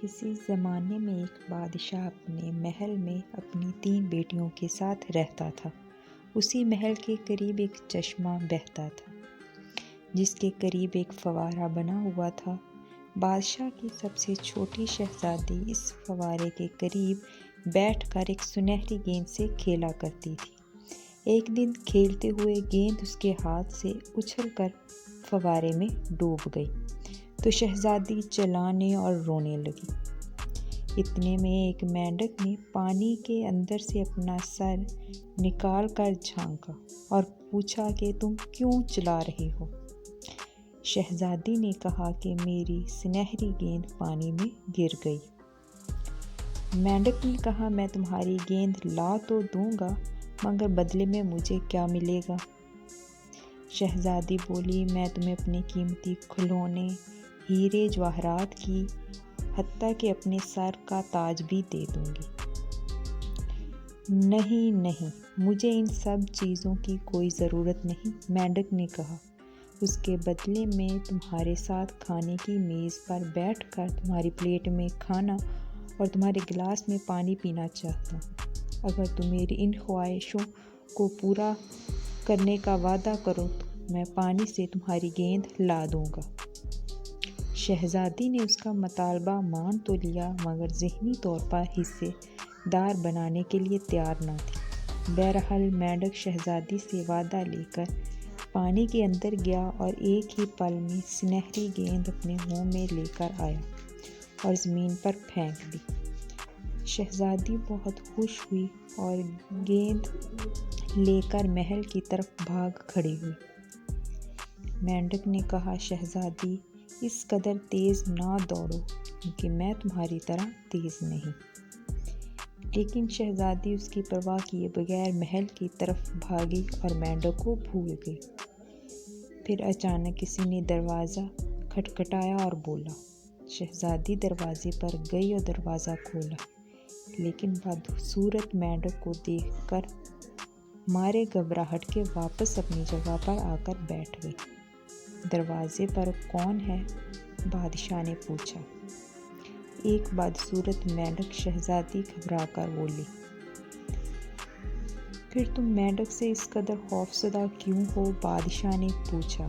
کسی زمانے میں ایک بادشاہ اپنے محل میں اپنی 3 بیٹیوں کے ساتھ رہتا تھا۔ اسی محل کے قریب ایک چشمہ بہتا تھا جس کے قریب ایک فوارہ بنا ہوا تھا۔ بادشاہ کی سب سے چھوٹی شہزادی اس فوارے کے قریب بیٹھ کر ایک سنہری گیند سے کھیلا کرتی تھی۔ ایک دن کھیلتے ہوئے گیند اس کے ہاتھ سے اچھل کر فوارے میں ڈوب گئی تو شہزادی چلانے اور رونے لگی۔ اتنے میں ایک مینڈک نے پانی کے اندر سے اپنا سر نکال کر جھانکا اور پوچھا کہ تم کیوں چلا رہے ہو؟ شہزادی نے کہا کہ میری سنہری گیند پانی میں گر گئی۔ مینڈک نے کہا میں تمہاری گیند لا تو دوں گا مگر بدلے میں مجھے کیا ملے گا؟ شہزادی بولی میں تمہیں اپنے قیمتی کھلونے، ہیرے جواہرات کی حتیٰ کہ اپنے سر کا تاج بھی دے دوں گی۔ نہیں، مجھے ان سب چیزوں کی کوئی ضرورت نہیں، مینڈک نے کہا۔ اس کے بدلے میں تمہارے ساتھ کھانے کی میز پر بیٹھ کر تمہاری پلیٹ میں کھانا اور تمہارے گلاس میں پانی پینا چاہتا ہوں۔ اگر تم میری ان خواہشوں کو پورا کرنے کا وعدہ کرو تو میں پانی سے تمہاری گیند لا دوں گا۔ شہزادی نے اس کا مطالبہ مان تو لیا مگر ذہنی طور پر حصے دار بنانے کے لیے تیار نہ تھی۔ بہرحال مینڈک شہزادی سے وعدہ لے کر پانی کے اندر گیا اور ایک ہی پل میں سنہری گیند اپنے منہ میں لے کر آیا اور زمین پر پھینک دی۔ شہزادی بہت خوش ہوئی اور گیند لے کر محل کی طرف بھاگ کھڑی ہوئی۔ مینڈک نے کہا شہزادی اس قدر تیز نہ دوڑو کیونکہ میں تمہاری طرح تیز نہیں۔ لیکن شہزادی اس کی پرواہ کیے بغیر محل کی طرف بھاگی اور مینڈک کو بھول گئی۔ پھر اچانک کسی نے دروازہ کھٹکھٹایا اور بولا۔ شہزادی دروازے پر گئی اور دروازہ کھولا لیکن بدصورت مینڈک کو دیکھ کر مارے گھبراہٹ کے واپس اپنی جگہ پر آ کر بیٹھ گئی۔ دروازے پر کون ہے؟ بادشاہ نے پوچھا۔ ایک بدصورت مینڈک شہزادی گھبرا کر بولی۔ پھر تم مینڈک سے اس قدر خوفزدہ کیوں ہو؟ بادشاہ نے پوچھا۔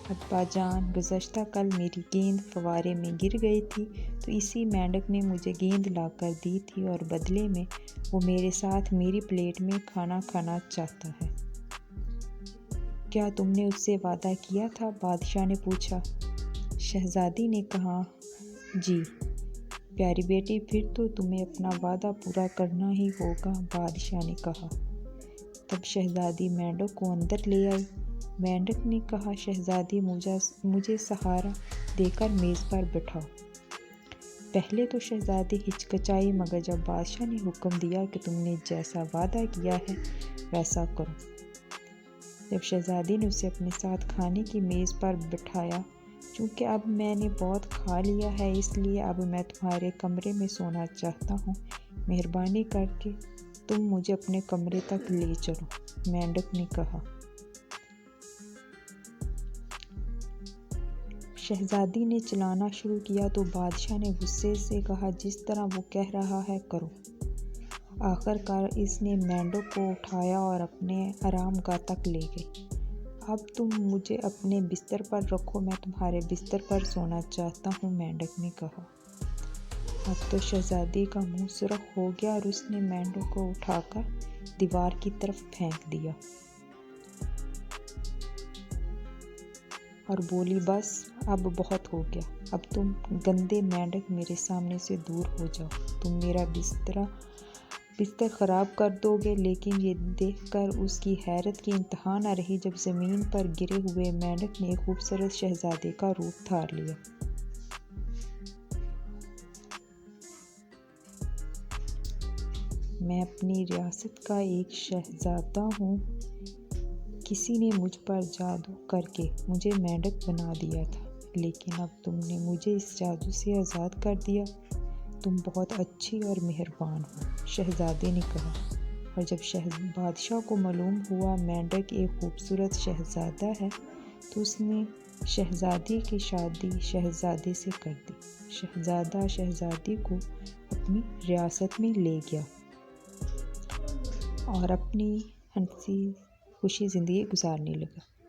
ابا جان، گزشتہ کل میری گیند فوارے میں گر گئی تھی تو اسی مینڈک نے مجھے گیند لا کر دی تھی اور بدلے میں وہ میرے ساتھ میری پلیٹ میں کھانا کھانا چاہتا ہے۔ کیا تم نے اس سے وعدہ کیا تھا؟ بادشاہ نے پوچھا۔ شہزادی نے کہا جی پیاری بیٹی، پھر تو تمہیں اپنا وعدہ پورا کرنا ہی ہوگا، بادشاہ نے کہا۔ تب شہزادی مینڈک کو اندر لے آئی۔ مینڈک نے کہا شہزادی مجھے سہارا دے کر میز پر بٹھاؤ۔ پہلے تو شہزادی ہچکچائی مگر جب بادشاہ نے حکم دیا کہ تم نے جیسا وعدہ کیا ہے ویسا کرو۔ جب شہزادی نے اسے اپنے ساتھ کھانے کی میز پر بٹھایا، چونکہ اب میں نے بہت کھا لیا ہے اس لیے اب میں تمہارے کمرے میں سونا چاہتا ہوں، مہربانی کر کے تم مجھے اپنے کمرے تک لے چلو، مینڈک نے کہا۔ شہزادی نے چلانا شروع کیا تو بادشاہ نے غصے سے کہا جس طرح وہ کہہ رہا ہے کرو۔ آخر کار اس نے مینڈک کو اٹھایا اور اپنے آرام گاہ تک لے گئی۔ اب تم مجھے اپنے بستر پر رکھو، میں تمہارے بستر پر سونا چاہتا ہوں، مینڈک نے کہا۔ اب تو شہزادی کا منہ سرخ ہو گیا اور اس نے مینڈک کو اٹھا کر دیوار کی طرف پھینک دیا اور بولی بس اب بہت ہو گیا، اب تم گندے مینڈک میرے سامنے سے دور ہو جاؤ، تم میرا بستر خراب کر دو گے۔ لیکن یہ دیکھ کر اس کی حیرت کی انتہا نہ رہی جب زمین پر گرے ہوئے مینڈک نے ایک خوبصورت شہزادے کا روپ دھار لیا۔ میں اپنی ریاست کا ایک شہزادہ ہوں، کسی نے مجھ پر جادو کر کے مجھے مینڈک بنا دیا تھا لیکن اب تم نے مجھے اس جادو سے آزاد کر دیا، تم بہت اچھی اور مہربان ہو، شہزادے نے کہا۔ اور جب بادشاہ کو معلوم ہوا مینڈک ایک خوبصورت شہزادہ ہے تو اس نے شہزادی کی شادی شہزادے سے کر دی۔ شہزادہ شہزادی کو اپنی ریاست میں لے گیا اور اپنی ہنسی خوشی زندگی گزارنے لگا۔